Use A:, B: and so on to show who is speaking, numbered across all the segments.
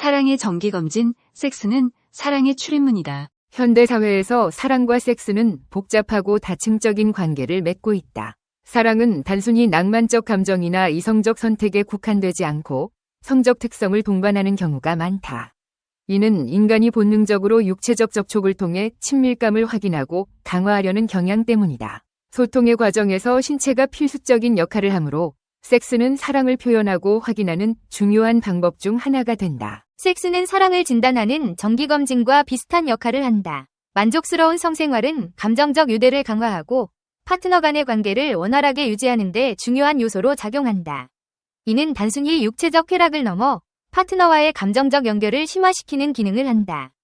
A: 사랑의 정기검진, 섹스는 사랑의 출입문이다.
B: 현대사회에서 사랑과 섹스는 복잡하고 다층적인 관계를 맺고 있다. 사랑은 단순히 낭만적 감정이나 이성적 선택에 국한되지 않고 성적 특성을 동반하는 경우가 많다. 이는 인간이 본능적으로 육체적 접촉을 통해 친밀감을 확인하고 강화하려는 경향 때문이다. 소통의 과정에서 신체가 필수적인 역할을 하므로 섹스는 사랑을 표현하고 확인하는 중요한 방법 중 하나가 된다.
C: 섹스는 사랑을 진단하는 정기검진과 비슷한 역할을 한다. 만족스러운 성생활은 감정적 유대를 강화하고 파트너 간의 관계를 원활하게 유지하는 데 중요한 요소로 작용한다. 이는 단순히 육체적 쾌락을 넘어 파트너와의 감정적 연결을 심화시키는 기능을 한다.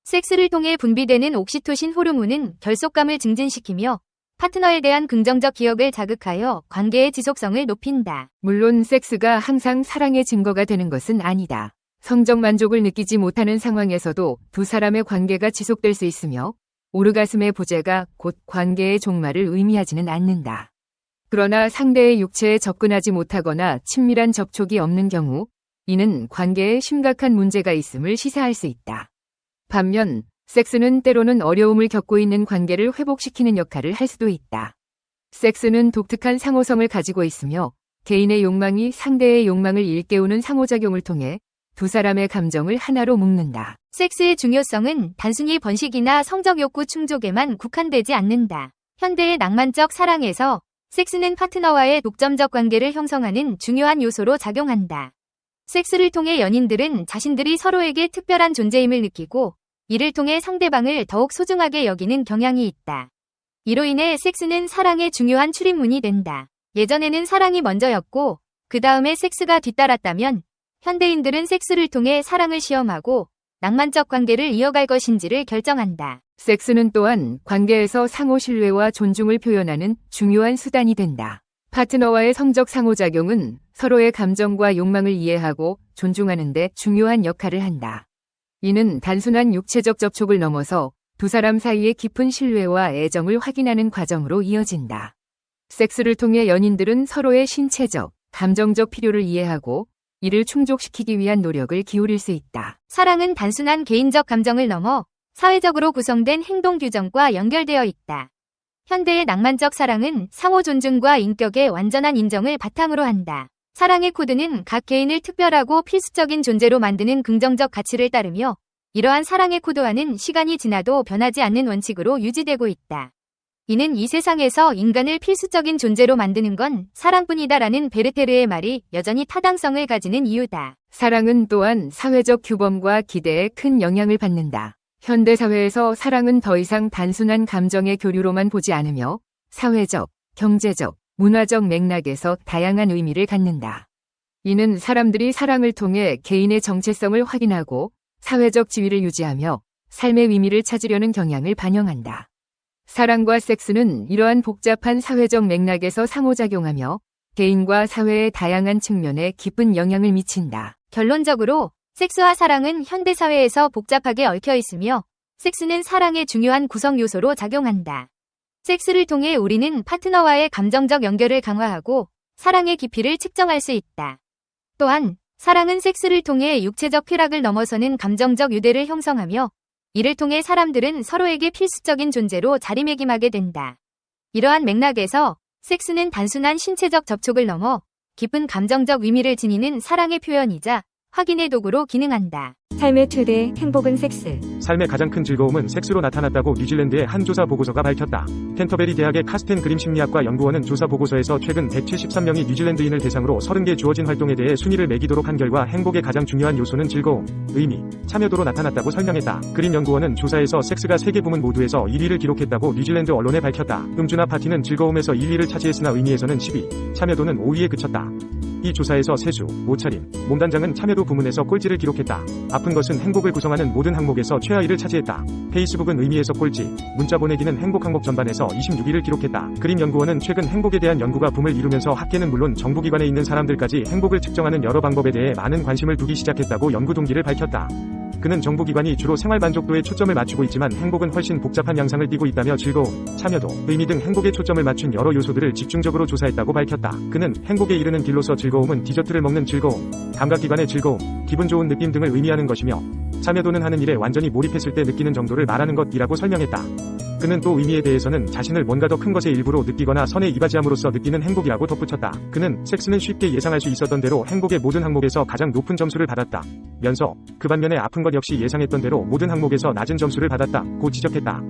C: 섹스를 통해 분비되는 옥시토신 호르몬은 결속감을 증진시키며 파트너에 대한 긍정적 기억을 자극하여 관계의 지속성을 높인다.
B: 물론 섹스가 항상 사랑의 증거가 되는 것은 아니다. 성적 만족을 느끼지 못하는 상황에서도 두 사람의 관계가 지속될 수 있으며 오르가슴의 보재가 곧 관계의 종말을 의미하지는 않는다. 그러나 상대의 육체에 접근하지 못하거나 친밀한 접촉이 없는 경우 이는 관계에 심각한 문제가 있음을 시사할 수 있다. 반면 섹스는 때로는 어려움을 겪고 있는 관계를 회복시키는 역할을 할 수도 있다. 섹스는 독특한 상호성을 가지고 있으며 개인의 욕망이 상대의 욕망을 일깨우는 상호작용을 통해 두 사람의 감정을 하나로 묶는다.
C: 섹스의 중요성은 단순히 번식이나 성적 욕구 충족에만 국한되지 않는다. 현대의 낭만적 사랑에서 섹스는 파트너와의 독점적 관계를 형성하는 중요한 요소로 작용한다. 섹스를 통해 연인들은 자신들이 서로에게 특별한 존재임을 느끼고 이를 통해 상대방을 더욱 소중하게 여기는 경향이 있다. 이로 인해 섹스는 사랑의 중요한 출입문이 된다. 예전에는 사랑이 먼저였고 그 다음에 섹스가 뒤따랐다면 현대인들은 섹스를 통해 사랑을 시험하고 낭만적 관계를 이어갈 것인지를 결정한다.
B: 섹스는 또한 관계에서 상호 신뢰와 존중을 표현하는 중요한 수단이 된다. 파트너와의 성적 상호작용은 서로의 감정과 욕망을 이해하고 존중하는 데 중요한 역할을 한다. 이는 단순한 육체적 접촉을 넘어서 두 사람 사이의 깊은 신뢰와 애정을 확인하는 과정으로 이어진다. 섹스를 통해 연인들은 서로의 신체적, 감정적 필요를 이해하고 이를 충족시키기 위한 노력을 기울일 수 있다.
C: 사랑은 단순한 개인적 감정을 넘어 사회적으로 구성된 행동 규정과 연결되어 있다. 현대의 낭만적 사랑은 상호 존중과 인격의 완전한 인정을 바탕으로 한다. 사랑의 코드는 각 개인을 특별하고 필수적인 존재로 만드는 긍정적 가치를 따르며 이러한 사랑의 코드와는 시간이 지나도 변하지 않는 원칙으로 유지되고 있다. 이는 이 세상에서 인간을 필수적인 존재로 만드는 건 사랑뿐이다라는 베르테르의 말이 여전히 타당성을 가지는 이유다.
B: 사랑은 또한 사회적 규범과 기대에 큰 영향을 받는다. 현대사회에서 사랑은 더 이상 단순한 감정의 교류로만 보지 않으며 사회적, 경제적, 문화적 맥락에서 다양한 의미를 갖는다. 이는 사람들이 사랑을 통해 개인의 정체성을 확인하고 사회적 지위를 유지하며 삶의 의미를 찾으려는 경향을 반영한다. 사랑과 섹스는 이러한 복잡한 사회적 맥락에서 상호작용하며 개인과 사회의 다양한 측면에 깊은 영향을 미친다.
C: 결론적으로 섹스와 사랑은 현대사회에서 복잡하게 얽혀 있으며 섹스는 사랑의 중요한 구성 요소로 작용한다. 섹스를 통해 우리는 파트너와의 감정적 연결을 강화하고 사랑의 깊이를 측정할 수 있다. 또한 사랑은 섹스를 통해 육체적 쾌락을 넘어서는 감정적 유대를 형성하며 이를 통해 사람들은 서로에게 필수적인 존재로 자리매김하게 된다. 이러한 맥락에서 섹스는 단순한 신체적 접촉을 넘어 깊은 감정적 의미를 지니는 사랑의 표현이자 확인의 도구로 기능한다.
D: 삶의 최대 행복은 섹스.
E: 삶의 가장 큰 즐거움은 섹스로 나타났다고 뉴질랜드의 한 조사 보고서가 밝혔다. 캔터베리 대학의 카스텐 그림 심리학과 연구원은 조사 보고서에서 최근 173명이 뉴질랜드인을 대상으로 30개 주어진 활동에 대해 순위를 매기도록 한 결과 행복의 가장 중요한 요소는 즐거움, 의미, 참여도로 나타났다고 설명했다. 그림 연구원은 조사에서 섹스가 3개 부문 모두에서 1위를 기록했다고 뉴질랜드 언론에 밝혔다. 음주나 파티는 즐거움에서 1, 2를 차지했으나 의미에서는 10위, 참여도는 5위에 그쳤다. 이 조사에서 세수, 옷차림, 몸단장은 참여도 부문에서 꼴찌를 기록했다. 아픈 것은 행복을 구성하는 모든 항목에서 최하위를 차지했다. 페이스북은 의미에서 꼴찌, 문자 보내기는 행복 항목 전반에서 26위를 기록했다. 그림 연구원은 최근 행복에 대한 연구가 붐을 이루면서 학계는 물론 정부기관에 있는 사람들까지 행복을 측정하는 여러 방법에 대해 많은 관심을 두기 시작했다고 연구 동기를 밝혔다. 그는 정보기관이 주로 생활 만족도에 초점을 맞추고 있지만 행복은 훨씬 복잡한 양상을 띠고 있다며 즐거움, 참여도, 의미 등 행복에 초점을 맞춘 여러 요소들을 집중적으로 조사했다고 밝혔다. 그는 행복에 이르는 길로서 즐거움은 디저트를 먹는 즐거움, 감각기관의 즐거움, 기분 좋은 느낌 등을 의미하는 것이며 참여도는 하는 일에 완전히 몰입했을 때 느끼는 정도를 말하는 것이라고 설명했다. 그는 또 의미에 대해서는 자신을 뭔가 더 큰 것의 일부로 느끼거나 선에 이바지함으로써 느끼는 행복이라고 덧붙였다. 그는 섹스는 쉽게 예상할 수 있었던 대로 행복의 모든 항목에서 가장 높은 점수를 받았다. 면서 그 반면에 아픈 것 역시 예상했던 대로 모든 항목에서 낮은 점수를 받았다고 지적했다.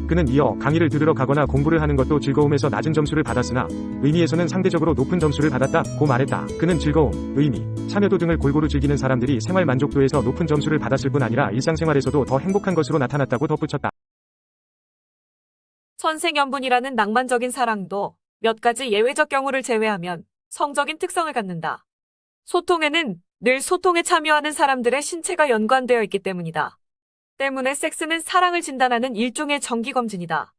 E: 그는 이어 강의를 들으러 가거나 공부를 하는 것도 즐거움에서 낮은 점수를 받았으나 의미에서는 상대적으로 높은 점수를 받았다고 말했다. 그는 즐거움, 의미, 참여도 등을 골고루 즐기는 사람들이 생활 만족도에서 높은 점수를 받았을 뿐 아니라 일상생활에서도 더 행복한 것으로 나타났다고 덧붙였다.
F: 천생연분이라는 낭만적인 사랑도 몇 가지 예외적 경우를 제외하면 성적인 특성을 갖는다. 소통에는 늘 소통에 참여하는 사람들의 신체가 연관되어 있기 때문이다. 때문에 섹스는 사랑을 진단하는 일종의 정기검진이다.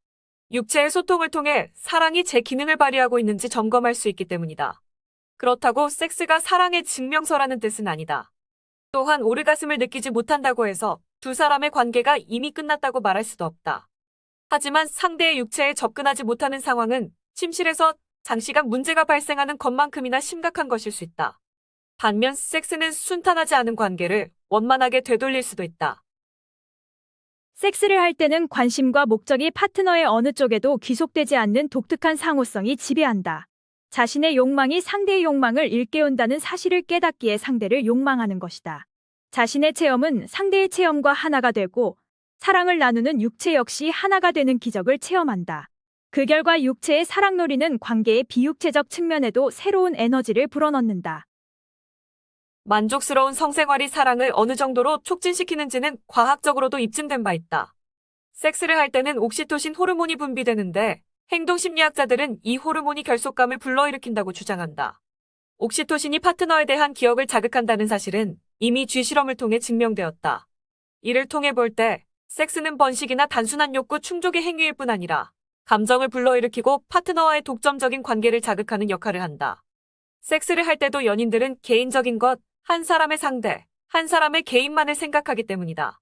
F: 육체의 소통을 통해 사랑이 제 기능을 발휘하고 있는지 점검할 수 있기 때문이다. 그렇다고 섹스가 사랑의 증명서라는 뜻은 아니다. 또한 오르가슴을 느끼지 못한다고 해서 두 사람의 관계가 이미 끝났다고 말할 수도 없다. 하지만 상대의 육체에 접근하지 못하는 상황은 침실에서 장시간 문제가 발생하는 것만큼이나 심각한 것일 수 있다. 반면 섹스는 순탄하지 않은 관계를 원만하게 되돌릴 수도 있다.
G: 섹스를 할 때는 관심과 목적이 파트너의 어느 쪽에도 귀속되지 않는 독특한 상호성이 지배한다. 자신의 욕망이 상대의 욕망을 일깨운다는 사실을 깨닫기에 상대를 욕망하는 것이다. 자신의 체험은 상대의 체험과 하나가 되고 사랑을 나누는 육체 역시 하나가 되는 기적을 체험한다. 그 결과 육체의 사랑놀이는 관계의 비육체적 측면에도 새로운 에너지를 불어넣는다.
F: 만족스러운 성생활이 사랑을 어느 정도로 촉진시키는지는 과학적으로도 입증된 바 있다. 섹스를 할 때는 옥시토신 호르몬이 분비되는데 행동심리학자들은 이 호르몬이 결속감을 불러일으킨다고 주장한다. 옥시토신이 파트너에 대한 기억을 자극한다는 사실은 이미 쥐실험을 통해 증명되었다. 이를 통해 볼 때 섹스는 번식이나 단순한 욕구 충족의 행위일 뿐 아니라 감정을 불러일으키고 파트너와의 독점적인 관계를 자극하는 역할을 한다. 섹스를 할 때도 연인들은 개인적인 것, 한 사람의 상대, 한 사람의 개인만을 생각하기 때문이다.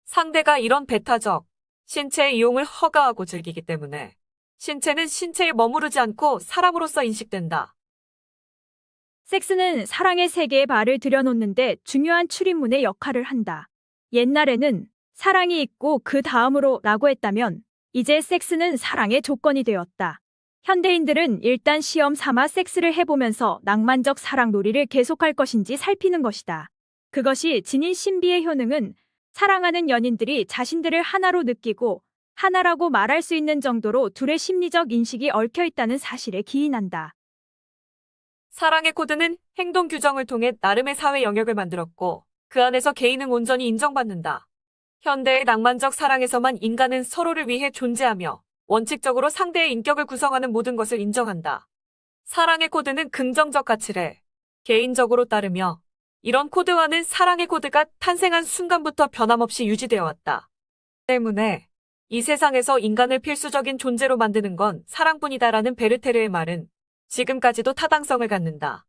F: 상대가 이런 배타적, 신체의 이용을 허가하고 즐기기 때문에 신체는 신체에 머무르지 않고 사람으로서 인식된다.
G: 섹스는 사랑의 세계에 발을 들여놓는데 중요한 출입문의 역할을 한다. 옛날에는 사랑이 있고 그 다음으로 라고 했다면 이제 섹스는 사랑의 조건이 되었다. 현대인들은 일단 시험 삼아 섹스를 해보면서 낭만적 사랑놀이를 계속할 것인지 살피는 것이다. 그것이 지닌 신비의 효능은 사랑하는 연인들이 자신들을 하나로 느끼고 하나라고 말할 수 있는 정도로 둘의 심리적 인식이 얽혀 있다는 사실에 기인한다.
F: 사랑의 코드는 행동 규정을 통해 나름의 사회 영역을 만들었고 그 안에서 개인은 온전히 인정받는다. 현대의 낭만적 사랑에서만 인간은 서로를 위해 존재하며 원칙적으로 상대의 인격을 구성하는 모든 것을 인정한다. 사랑의 코드는 긍정적 가치래 개인적으로 따르며 이런 코드와는 사랑의 코드가 탄생한 순간부터 변함없이 유지되어 왔다. 때문에 이 세상에서 인간을 필수적인 존재로 만드는 건 사랑뿐이다라는 베르테르의 말은 지금까지도 타당성을 갖는다.